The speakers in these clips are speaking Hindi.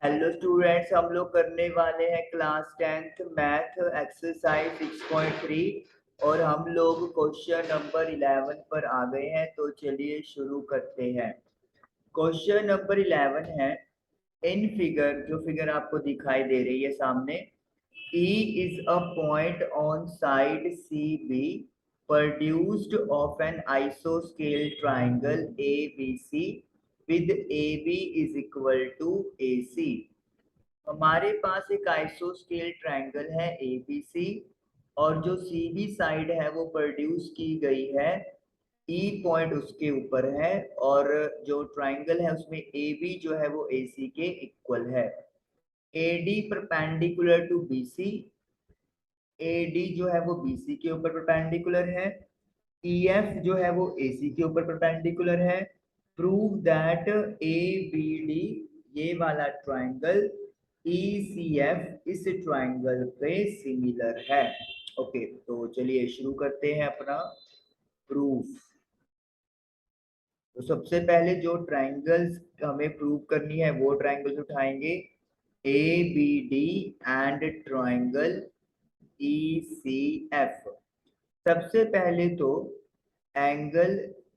हेलो स्टूडेंट्स, हम लोग करने वाले हैं क्लास 10th मैथ एक्सरसाइज 6.3 और हम लोग क्वेश्चन नंबर 11 पर आ गए हैं। तो चलिए शुरू करते हैं। क्वेश्चन नंबर 11 है, इन फिगर, जो फिगर आपको दिखाई दे रही है सामने, E is a point on side CB produced of an isoscale triangle ABC with AB is equal to AC। हमारे पास एक आइसोस्केल ट्रायंगल है एबीसी और जो सीबी साइड है वो प्रोड्यूस की गई है, ई पॉइंट उसके ऊपर है और जो ट्रायंगल है उसमें एबी जो है वो एसी के इक्वल है। AD perpendicular to BC, AD जो है वो बीसी के ऊपर परपेंडिकुलर है। ईएफ जो है वो एसी के ऊपर परपेंडिकुलर है। Prove that A B D, ये वाला ट्राइंगल ECF इस ट्राइंगल पे सिमिलर है। ओके, तो चलिए शुरू करते हैं अपना प्रूफ। तो सबसे पहले जो ट्राइंगल्स हमें प्रूव करनी है वो ट्राइंगल्स उठाएंगे, A B D and triangle ECF। सबसे पहले तो एंगल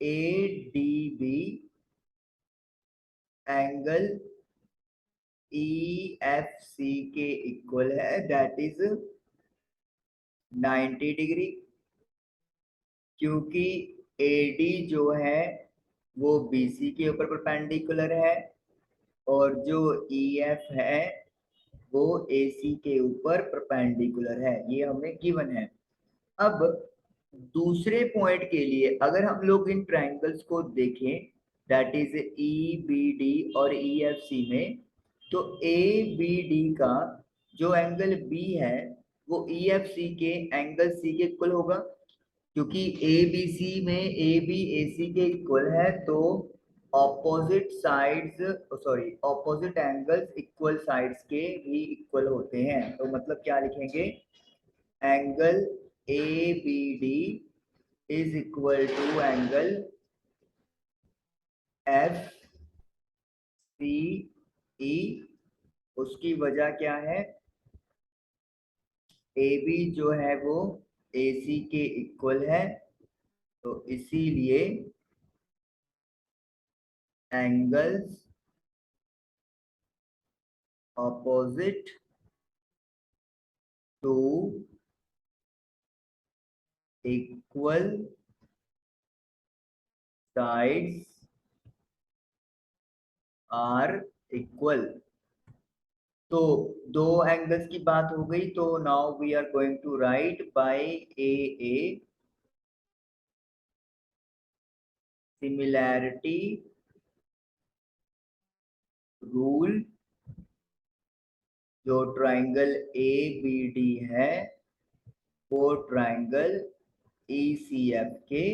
ADB एंगल EFC के इक्वल है, दैट इज 90 डिग्री, क्योंकि AD जो है वो BC के ऊपर परपेंडिकुलर है और जो EF है वो AC के ऊपर परपेंडिकुलर है। ये हमें गिवन है। अब दूसरे पॉइंट के लिए अगर हम लोग इन ट्रायंगल्स को देखें, दैट इज EBD और EFC में, तो ABD का जो एंगल B है वो EFC के एंगल C के इक्वल होगा, क्योंकि ABC में AB AC के इक्वल है। तो opposite sides, sorry opposite angles equal sides के भी इक्वल होते हैं। तो मतलब क्या लिखेंगे, angle ABD is equal to angle FCE। उसकी वजह क्या है, AB जो है वो AC के इक्वल है, तो इसीलिए angles opposite to equal sides are equal. तो दो एंगल्स की बात हो गई, तो now we are going to write by a similarity rule. जो ट्राइंगल ABD है वो ट्राइंगल ECF के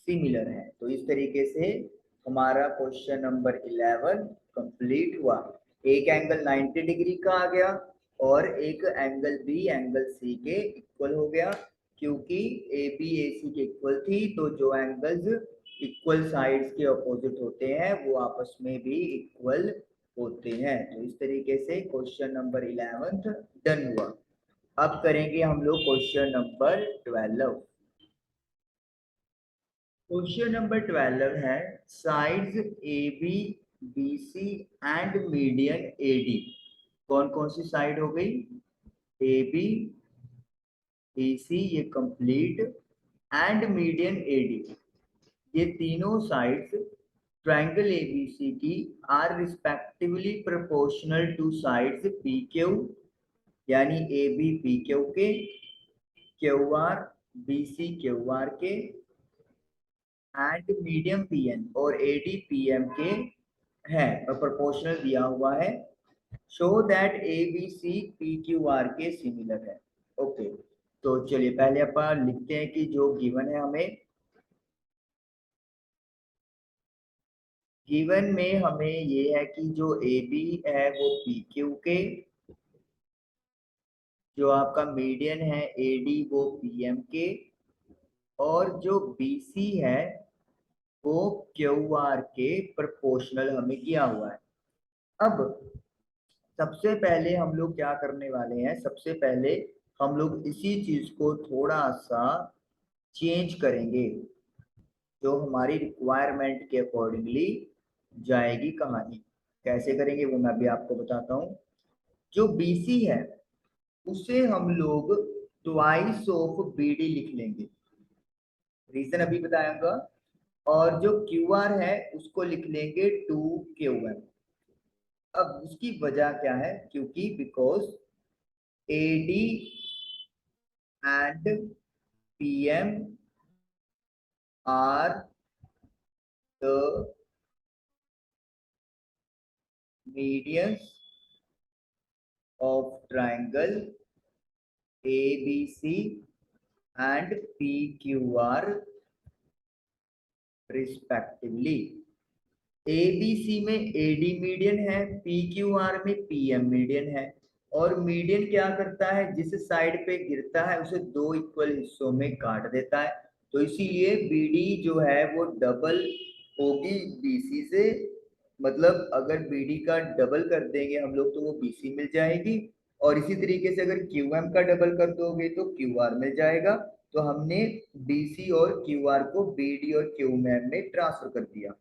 सिमिलर है। तो इस तरीके से हमारा क्वेश्चन नंबर 11 कंप्लीट हुआ। एक एंगल 90 डिग्री का आ गया और एक एंगल B एंगल C के इक्वल हो गया, क्योंकि AB AC के इक्वल थी। तो जो एंगल्स इक्वल साइड्स के अपोजिट होते हैं वो आपस में भी इक्वल होते हैं। तो इस तरीके से क्वेश्चन नंबर 11 डन हुआ। अब करेंगे हम लोग क्वेश्चन नंबर 12। क्वेश्चन नंबर 12 है, sides AB BC and median AD। कौन कौन सी साइड हो गई, AB BC ये कंप्लीट एंड मीडियन AD, ये तीनों साइड्स ट्रायंगल ABC की are respectively proportional to sides PQ, यानी AB PQ के, QR BC QR के एंड मीडियम PN और AD PM के हैं और प्रोपोर्शनल दिया हुआ है। शो दैट ABC PQR के सिमिलर है। ओके, तो चलिए पहले अपन लिखते हैं कि जो गिवन है हमें, गिवन में हमें ये है कि जो AB है वो PQ के, जो आपका मीडियन है AD वो PM के, और जो BC है वो QR के प्रोपोर्शनल हमें किया हुआ है। अब सबसे पहले हम लोग क्या करने वाले हैं, सबसे पहले हम लोग इसी चीज को थोड़ा सा चेंज करेंगे, जो हमारी रिक्वायरमेंट के अकॉर्डिंगली जाएगी कहानी। कैसे करेंगे वो मैं भी आपको बताता हूँ। जो बीसी है उसे हम लोग ट्वाइस ऑफ बीडी लिख लेंगे, रीजन अभी बताऊंगा। और जो क्यू आर है उसको लिख लेंगे टू क्यू एम। अब उसकी वजह क्या है, क्योंकि because AD and PM are the medians of triangle ABC and PQR respectively. ABC में AD मीडियन है, PQR में PM मीडियन है। और मीडियन क्या करता है, जिस साइड पे गिरता है उसे दो इक्वल हिस्सों में काट देता है। तो इसीलिए BD जो है वो डबल होगी BC से। मतलब अगर BD का डबल कर देंगे हम लोग तो वो BC मिल जाएगी। और इसी तरीके से अगर QM का डबल कर दोगे तो QR मिल जाएगा। तो हमने BC और QR को BD और QM में ट्रांसफर कर दिया।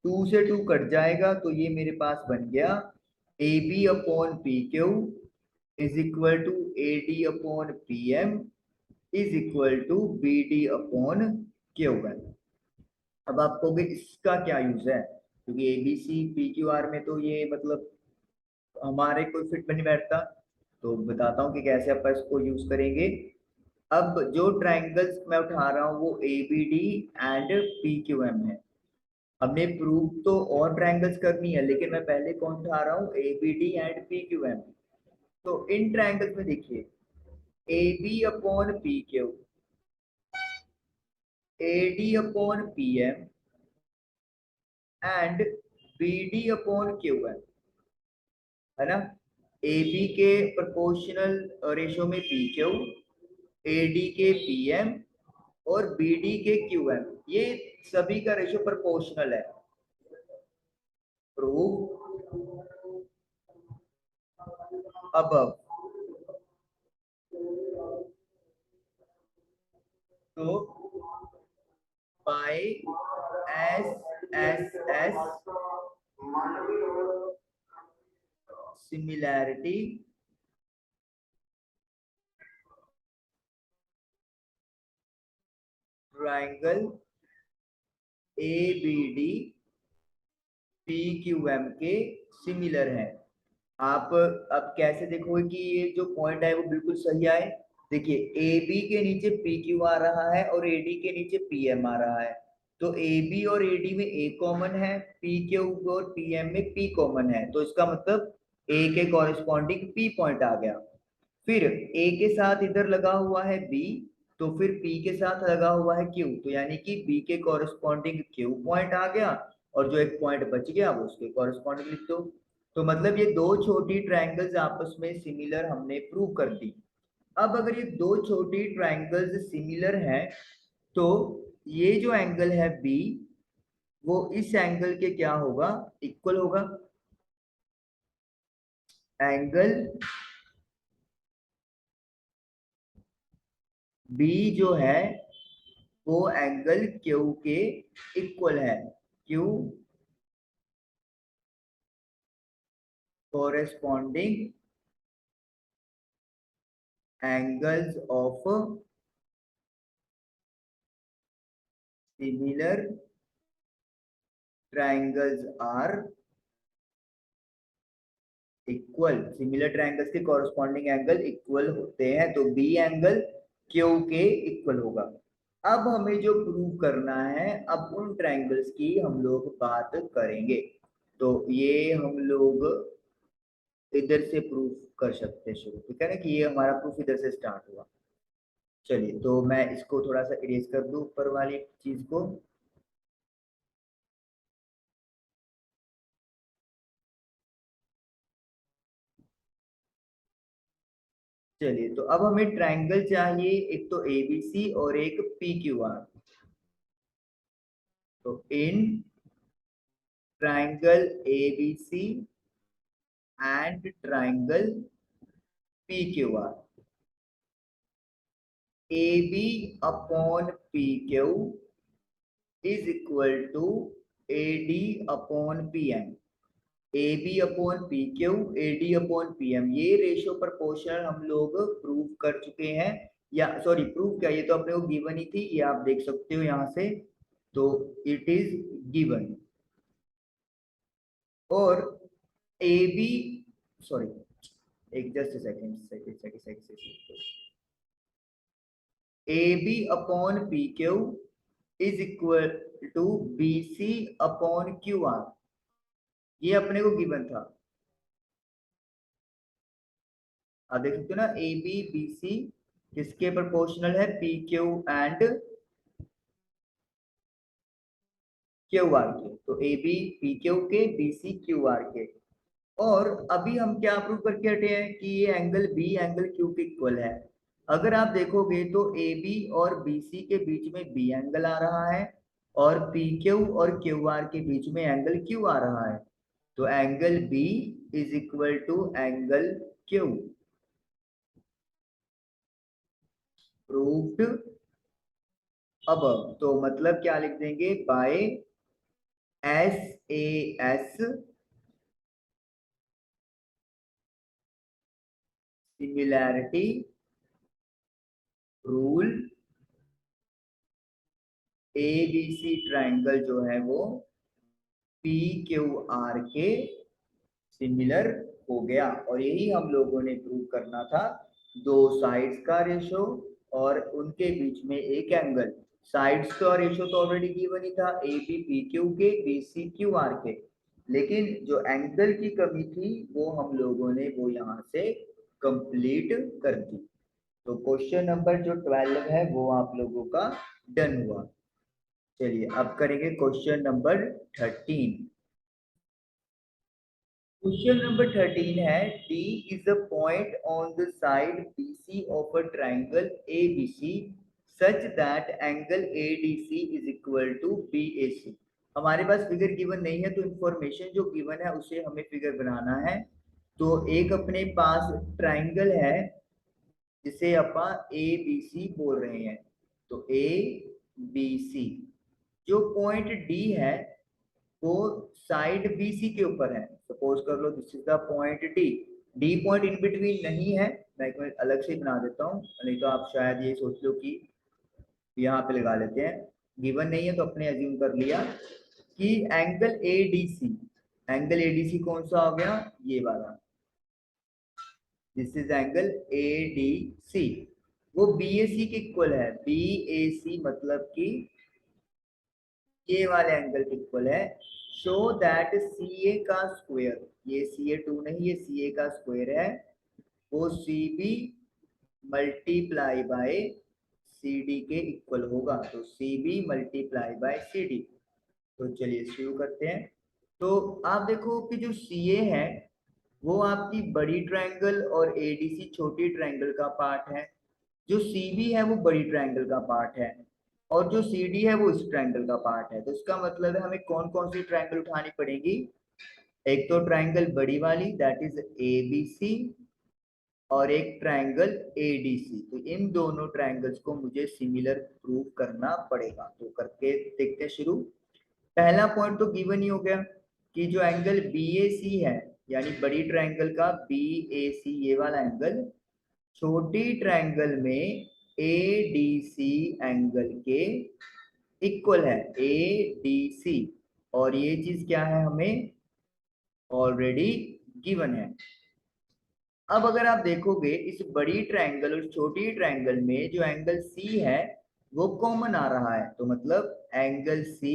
2 से 2 कट जाएगा तो ये मेरे पास बन गया AB upon PQ is equal to AD upon PM is equal to BD upon QM। अब आप कहोगे इसका क्या यूज है, क्योंकि ABC PQR में तो ये मतलब हमारे कोई फिट में नहीं बैठता। तो बताता हूँ कि कैसे आप इसको यूज करेंगे। अब जो ट्राइंगल्स मैं उठा रहा हूँ वो ABD एंड PQM है। हमने प्रूव तो और ट्रायंगल्स करनी है, लेकिन मैं पहले कौन उठा रहा हूँ, ABD एंड PQM। तो इन ट्रायंगल्स में देखिए AB upon PQ, AD upon PM and BD upon QM, है ना। AB के प्रोपोर्शनल रेशो में PQ, AD के PM और BD के QM, ये सभी का रेशो प्रोपोर्शनल है। Prove above। तो by SSS similarity triangle ABD PQM के सिमिलर है। आप अब कैसे देखोगे कि ये जो पॉइंट है वो बिल्कुल सही आए। देखिए AB के नीचे PQ आ रहा है और AD के नीचे PM आ रहा है। तो AB और AD में A कॉमन है, PQ और PM में P कॉमन है। तो इसका मतलब A के कॉरेस्पॉन्डिंग P पॉइंट आ गया। फिर A के साथ इधर लगा हुआ है B, तो फिर P के साथ लगा हुआ है Q, तो यानी कि B के कॉरेस्पॉन्डिंग Q पॉइंट आ गया। और जो एक पॉइंट बच गया वो उसके कॉरेस्पॉन्डिंग लिख दो। तो मतलब ये दो छोटी ट्रायंगल्स आपस में सिमिलर हमने प्रूव कर दी। अब अगर ये दो छोटी ट्रायंगल्स सिमिलर हैं तो ये जो एंगल है B वो इस एंगल के क्या होगा, इक्वल होगा। एंगल B जो है वो एंगल Q के इक्वल है। Q corresponding angles of similar triangles are equal. Similar triangles के कॉरस्पॉन्डिंग एंगल इक्वल होते हैं, तो बी एंगल क्यू के इक्वल होगा। अब हमें जो प्रूव करना है, अब उन ट्रायंगल्स की हम लोग बात करेंगे। तो ये हम लोग इधर से प्रूफ कर सकते हैं शुरू, ठीक है ना, कि ये हमारा प्रूफ इधर से स्टार्ट हुआ। चलिए तो मैं इसको थोड़ा सा इरेज कर दूं ऊपर वाली चीज को। चलिए तो अब हमें ट्रायंगल चाहिए, एक तो ABC और एक PQR। तो in triangle ABC and triangle PQR. AB upon PQ is equal to AD upon PM. AB upon P Q, AD upon PM, ये रेशियो प्रोपोर्शनल हम लोग प्रूव कर चुके हैं, या सॉरी प्रूव क्या, ये तो अपने को गिवन ही थी, ये आप देख सकते हो यहाँ से, तो इट इज गिवन। और AB सॉरी एक just second, AB upon PQ is equal to BC upon QR, ये अपने को गिवन था। आप देख सकते हो ना, ABBC किसके प्रोपोर्शनल है, PQ एंड QR के, तो AB PQ के, BC QR के। और अभी हम क्या प्रूव करके हटे हैं कि ये एंगल B एंगल Q के इक्वल है। अगर आप देखोगे तो AB और BC के बीच में B एंगल आ रहा है और PQ और QR के बीच में एंगल Q आ रहा है, तो angle B is equal to angle Q। Proved अब, तो मतलब क्या लिख देंगे, by SAS similarity rule, ABC triangle जो है वो PQR के सिमिलर हो गया। और यही हम लोगों ने प्रूव करना था, दो साइड्स का रेशो और उनके बीच में एक एंगल। साइड्स का रेशो तो ऑलरेडी गिवन ही था, AB PQ के, BC QR के, लेकिन जो एंगल की कमी थी वो हम लोगों ने वो यहाँ से कंप्लीट कर दी। तो क्वेश्चन नंबर जो 12 है वो आप लोगों का डन हुआ। चलिए अब करेंगे क्वेश्चन नंबर 13। क्वेश्चन नंबर 13 है, D is a point on the side BC of a triangle ABC such that angle ADC is equal to BAC। हमारे पास फिगर गिवन नहीं है, तो इंफॉर्मेशन जो गिवन है उसे हमें फिगर बनाना है। तो एक अपने पास ट्राइंगल है जिसे अपन ABC बोल रहे हैं, तो ABC जो पॉइंट D है वो साइड BC के ऊपर है। सपोज कर लो this is the point D point in between नहीं है, मैं एक मिनट अलग से बना देता हूँ, नहीं तो आप शायद ये सोच लो कि यहाँ पे लगा लेते हैं, गिवन नहीं है तो अपने एज्यूम कर लिया कि एंगल ADC, एंगल ADC कौन सा हो गया, ये वाला, दिस इज एंगल ADC, वो BAC के इक्वल है। BAC मतलब कि ये वाले एंगल के इक्वल है। शो दैट CA का स्क्वायर, ये CA2 नहीं, ये CA का स्क्वायर है, वो CB मल्टीप्लाई बाय CD के इक्वल होगा, तो CB मल्टीप्लाई बाय CD। तो चलिए शुरू करते हैं। तो आप देखो कि जो CA है वो आपकी बड़ी ट्रायंगल और ADC छोटी ट्रायंगल का पार्ट है, जो CB है वो बड़ी ट्रायंगल का पार्ट है, और जो CD है वो इस ट्रायंगल का पार्ट है। तो इसका मतलब है हमें कौन कौन सी ट्रायंगल उठानी पड़ेगी, एक तो ट्रायंगल बड़ी वाली दैट इज ABC, और एक ट्रायंगल ADC। तो इन दोनों ट्रायंगल्स को मुझे सिमिलर प्रूव करना पड़ेगा। तो करके देखते हैं शुरू। पहला पॉइंट तो गिवन ही हो गया कि जो एंगल BAC है, यानी बड़ी ट्रायंगल का BAC ये वाला एंगल छोटी ट्रायंगल में ADC एंगल के इक्वल है, ADC, और ये चीज क्या है हमें ऑलरेडी गिवन है। अब अगर आप देखोगे इस बड़ी ट्रायंगल और छोटी ट्रायंगल में जो एंगल C है वो कॉमन आ रहा है, तो मतलब angle C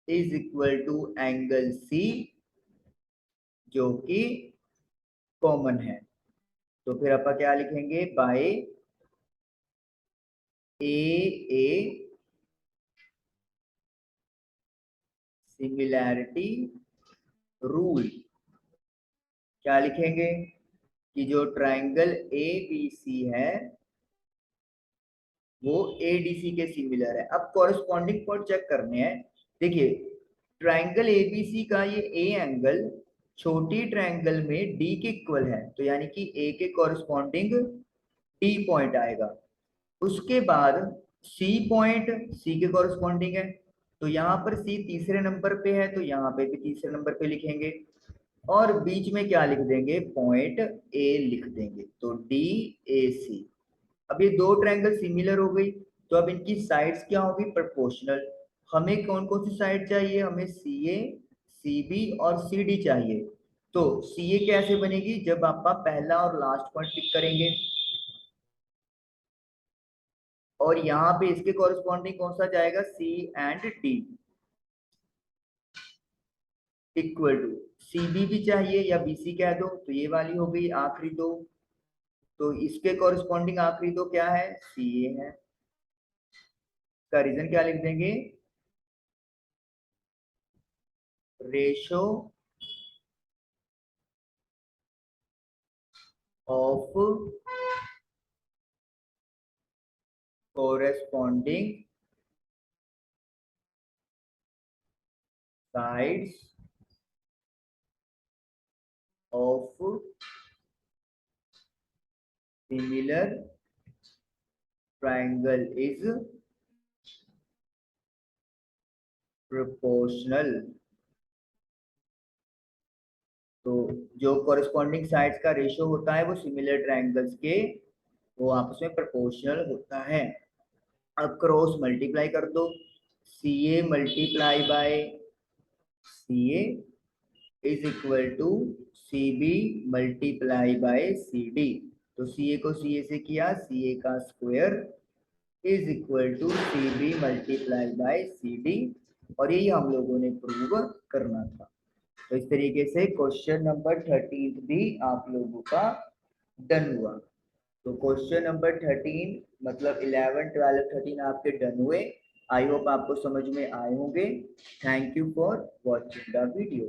is equal to angle C जो कि कॉमन है। तो फिर अपन क्या लिखेंगे, बाय AA सिमिलैरिटी रूल, क्या लिखेंगे कि जो ट्रायंगल ABC है वो ADC के सिमिलर है। अब कॉरेस्पॉन्डिंग पॉइंट चेक करने हैं। देखिए ट्रायंगल ABC का ये A एंगल छोटी ट्रायंगल में डी के इक्वल है, तो यानी कि ए के कॉरस्पॉन्डिंग डी पॉइंट आएगा। उसके बाद सी पॉइंट सी के कॉरस्पॉन्डिंग है, तो यहाँ पर सी तीसरे नंबर पे है, तो यहाँ पे भी तीसरे नंबर पे लिखेंगे। और बीच में क्या लिख देंगे, पॉइंट ए लिख देंगे, तो डी ए सी। अब ये दो ट्रायंगल सिमिलर हो गई, तो अब इनकी साइड्स क्या होगी, प्रोपोर्शनल। हमें कौन कौन सी साइड चाहिए, हमें सी ए सी बी और सी डी चाहिए। तो सी ए कैसे बनेगी, जब आप पहला और लास्ट पॉइंट पिक करेंगे, और यहाँ पे इसके कॉरेस्पॉन्डिंग कौन सा जाएगा, C and D equal to. C B भी चाहिए या बी सी कह दो, तो ये वाली हो गई आखिरी दो। तो इसके कॉरेस्पॉन्डिंग आखिरी दो क्या है, सी ए है। का रीजन क्या लिख देंगे, ratio of corresponding sides of similar triangle is proportional। तो जो कॉरेस्पॉन्डिंग साइड्स का रेशियो होता है वो सिमिलर ट्रायंगल्स के, वो आपस में प्रोपोर्शनल होता है। अब क्रॉस मल्टीप्लाई कर दो, C A multiply by C A is equal to C B multiply by C D. तो सी ए को सी ए से किया, सी ए का square is equal to C B multiply by C D, और यही हम लोगों ने प्रूव करना था। तो इस तरीके से क्वेश्चन नंबर 13 भी आप लोगों का डन हुआ। तो क्वेश्चन नंबर 13 मतलब 11, 12, 13 आपके डन हुए। आई होप आपको समझ में आए होंगे। Thank you for watching the video.